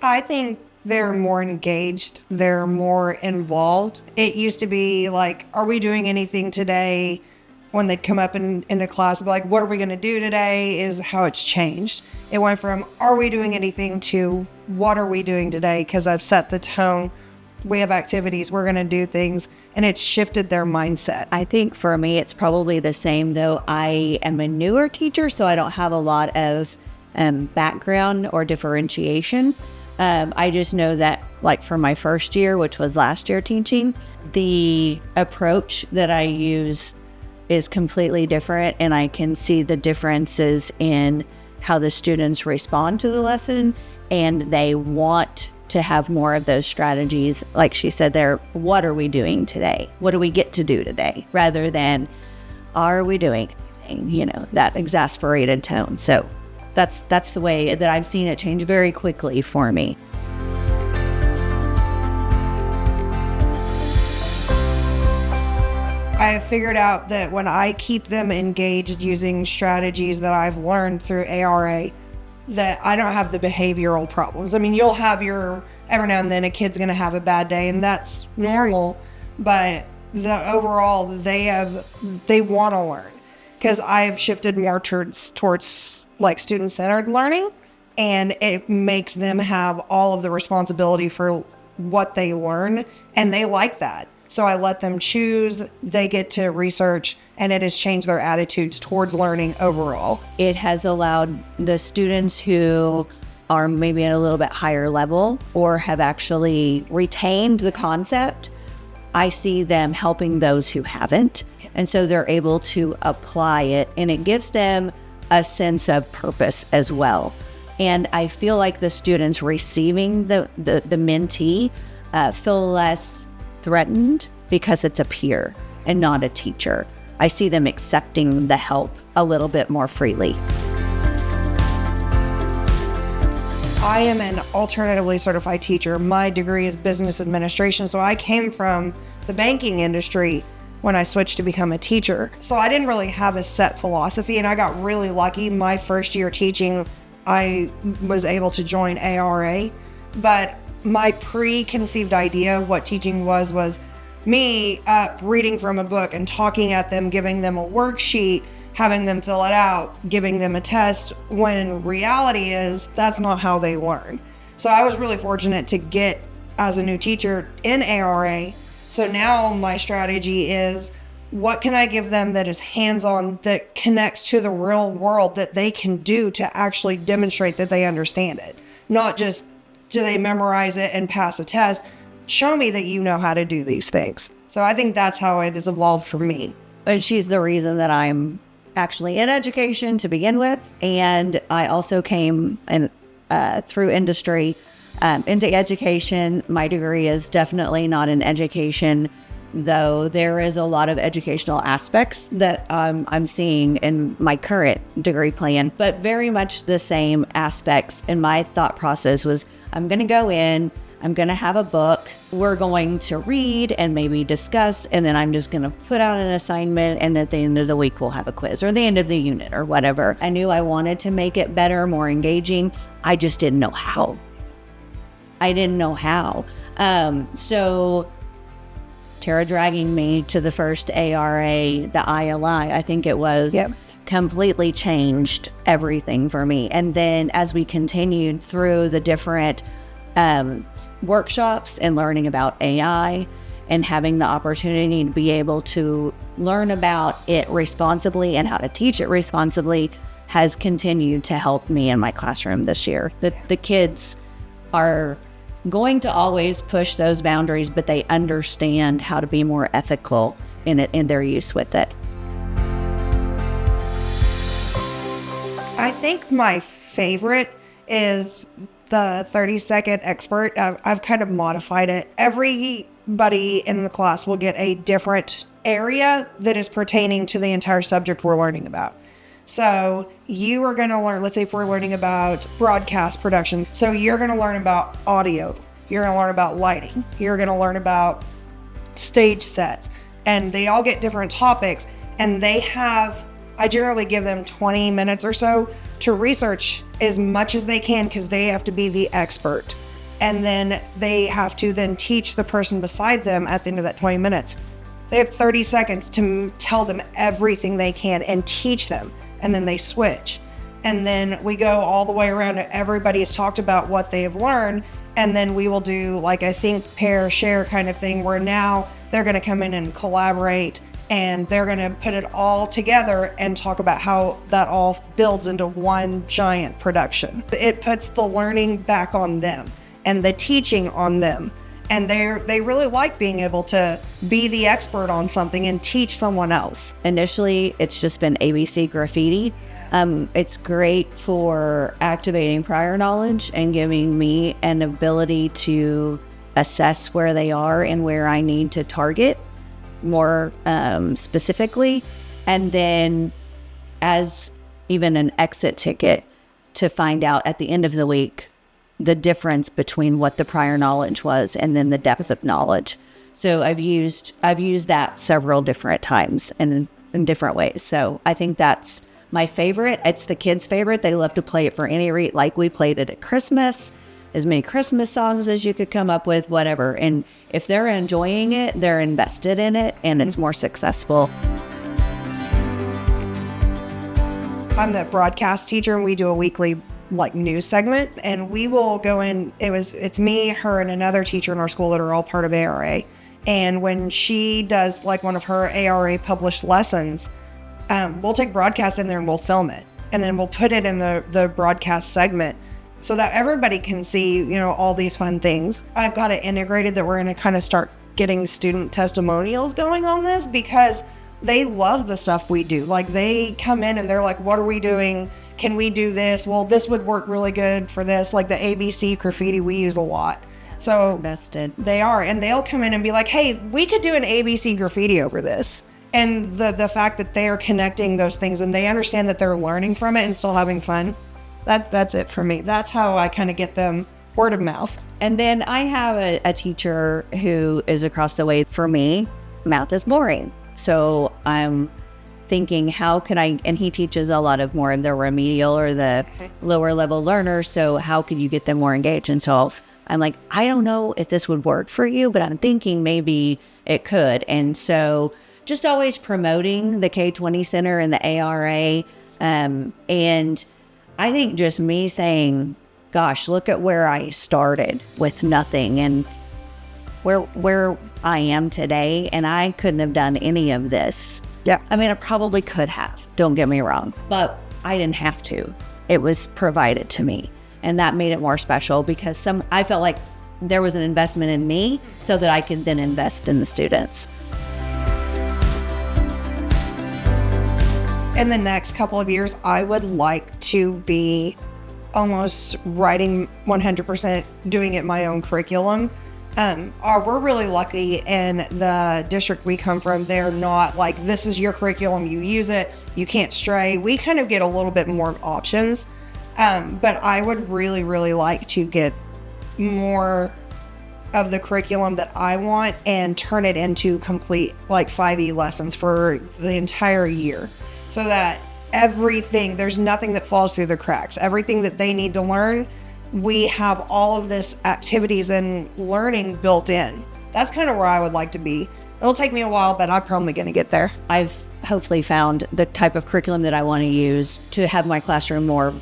I think they're more engaged. They're more involved. It used to be like, are we doing anything today? When they'd come up into class, be like, what are we going to do today, is how it's changed. It went from, are we doing anything, to what are we doing today? Because I've set the tone. We have activities. We're going to do things. And it's shifted their mindset. I think for me, it's probably the same, though I am a newer teacher, so I don't have a lot of background or differentiation. I just know that, like, for my first year, which was last year teaching, the approach that I use is completely different, and I can see the differences in how the students respond to the lesson, and they want to have more of those strategies. Like she said there, what are we doing today? What do we get to do today? Rather than, are we doing anything? That exasperated tone. So that's the way that I've seen it change very quickly for me. I have figured out that when I keep them engaged using strategies that I've learned through ARA, that I don't have the behavioral problems. I mean, you'll have every now and then a kid's going to have a bad day, and that's normal, but the overall, they want to learn, because I've shifted more towards like student-centered learning, and it makes them have all of the responsibility for what they learn, and they like that. So I let them choose, they get to research, and it has changed their attitudes towards learning overall. It has allowed the students who are maybe at a little bit higher level or have actually retained the concept. I see them helping those who haven't. And so they're able to apply it, and it gives them a sense of purpose as well. And I feel like the students receiving the mentee feel less threatened because it's a peer and not a teacher. I see them accepting the help a little bit more freely. I am an alternatively certified teacher. My degree is business administration, so I came from the banking industry when I switched to become a teacher. So I didn't really have a set philosophy, and I got really lucky. My first year teaching, I was able to join ARA, but my preconceived idea of what teaching was me reading from a book and talking at them, giving them a worksheet, having them fill it out, giving them a test, when reality is that's not how they learn. So I was really fortunate to get as a new teacher in ARA. So now my strategy is, what can I give them that is hands-on, that connects to the real world, that they can do to actually demonstrate that they understand it? Not just, do they memorize it and pass a test? Show me that you know how to do these things. So I think that's how it has evolved for me. But she's the reason that I'm actually in education to begin with. And I also came through industry into education. My degree is definitely not in education, though there is a lot of educational aspects that I'm seeing in my current degree plan, but very much the same aspects. And my thought process was, I'm going to go in, I'm going to have a book, we're going to read and maybe discuss, and then I'm just going to put out an assignment, and at the end of the week we'll have a quiz, or the end of the unit, or whatever. I knew I wanted to make it better, more engaging. I just didn't know how. So Tara dragging me to the first ARA, the ILI, I think it was, completely changed everything for me. And then as we continued through the different workshops and learning about AI and having the opportunity to be able to learn about it responsibly and how to teach it responsibly, has continued to help me in my classroom this year. The kids are going to always push those boundaries, but they understand how to be more ethical in their use with it. I think my favorite is the 30-second expert. I've kind of modified it. Everybody in the class will get a different area that is pertaining to the entire subject we're learning about. So you are going to learn, let's say if we're learning about broadcast production, so you're going to learn about audio, you're going to learn about lighting, you're going to learn about stage sets, and they all get different topics, and I generally give them 20 minutes or so to research as much as they can, because they have to be the expert. And then they have to then teach the person beside them at the end of that 20 minutes. They have 30 seconds to tell them everything they can and teach them. And then they switch. And then we go all the way around and everybody has talked about what they have learned. And then we will do like a think, pair, share kind of thing where now they're going to come in and collaborate and they're going to put it all together and talk about how that all builds into one giant production. It puts the learning back on them and the teaching on them. And they really like being able to be the expert on something and teach someone else. Initially, it's just been ABC graffiti. It's great for activating prior knowledge and giving me an ability to assess where they are and where I need to target more specifically. And then as even an exit ticket to find out at the end of the week the difference between what the prior knowledge was and then the depth of knowledge. So I've used that several different times and in different ways. So I think that's my favorite. It's the kids' favorite. They love to play it for any reason. Like we played it at Christmas, as many Christmas songs as you could come up with, whatever. And if they're enjoying it, they're invested in it, and it's more successful. I'm the broadcast teacher, and we do a weekly news segment, and we will go in. It's me, her, and another teacher in our school that are all part of ARA. And when she does one of her ARA published lessons, we'll take broadcast in there and we'll film it, and then we'll put it in the broadcast segment so that everybody can see, all these fun things. I've got it integrated that we're going to kind of start getting student testimonials going on this because they love the stuff we do. They come in and they're like, what are we doing? Can we do this? Well, this would work really good for this. Like the ABC graffiti we use a lot. So invested. They are, and they'll come in and be like, hey, we could do an ABC graffiti over this. And the fact that they are connecting those things and they understand that they're learning from it and still having fun, that's it for me. That's how I kind of get them word of mouth. And then I have a teacher who is across the way. For me, math is boring. So I'm thinking, how can I, and he teaches a lot of more of the remedial or the lower level learners. So how could you get them more engaged? And so I'm like, I don't know if this would work for you, but I'm thinking maybe it could. And so just always promoting the K20 Center and the ARA. And I think just me saying, gosh, look at where I started with nothing and where I am today. And I couldn't have done any of this. Yeah. I mean, I probably could have, don't get me wrong, but I didn't have to. It was provided to me. And that made it more special because I felt like there was an investment in me so that I could then invest in the students. In the next couple of years, I would like to be almost writing 100%, doing it my own curriculum. We're really lucky in the district we come from. They're not like, this is your curriculum, you use it, you can't stray. We kind of get a little bit more options. But I would really, really like to get more of the curriculum that I want and turn it into complete 5E lessons for the entire year. So that there's nothing that falls through the cracks. Everything that they need to learn, we have all of this activities and learning built in. That's kind of where I would like to be. It'll take me a while, but I'm probably going to get there. I've hopefully found the type of curriculum that I want to use to have my classroom more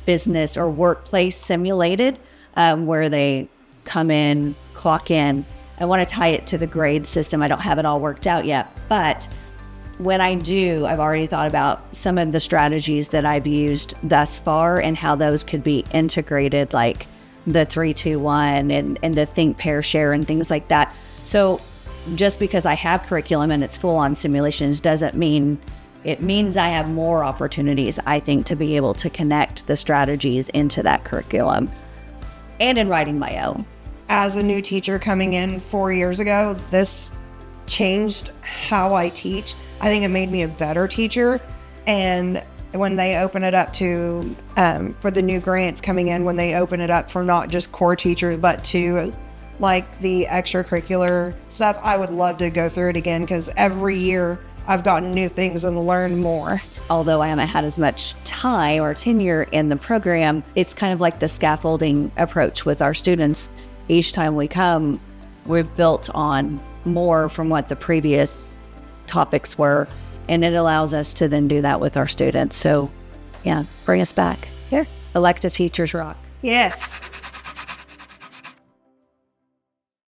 business or workplace simulated, where they come in, clock in. I want to tie it to the grade system. I don't have it all worked out yet, but when I do, I've already thought about some of the strategies that I've used thus far and how those could be integrated, like the 3-2-1 and the think, pair, share and things like that. So just because I have curriculum and it's full on simulations doesn't mean, it means I have more opportunities, I think, to be able to connect the strategies into that curriculum and in writing my own. As a new teacher coming in 4 years ago, this changed how I teach. I think it made me a better teacher. And when they open it up to, for the new grants coming in, when they open it up for not just core teachers, but to the extracurricular stuff, I would love to go through it again because every year I've gotten new things and learned more. Although I haven't had as much time or tenure in the program, it's kind of like the scaffolding approach with our students. Each time we come, we've built on more from what the previous topics were, and it allows us to then do that with our students. So yeah, bring us back. Here, elective teachers rock. Yes.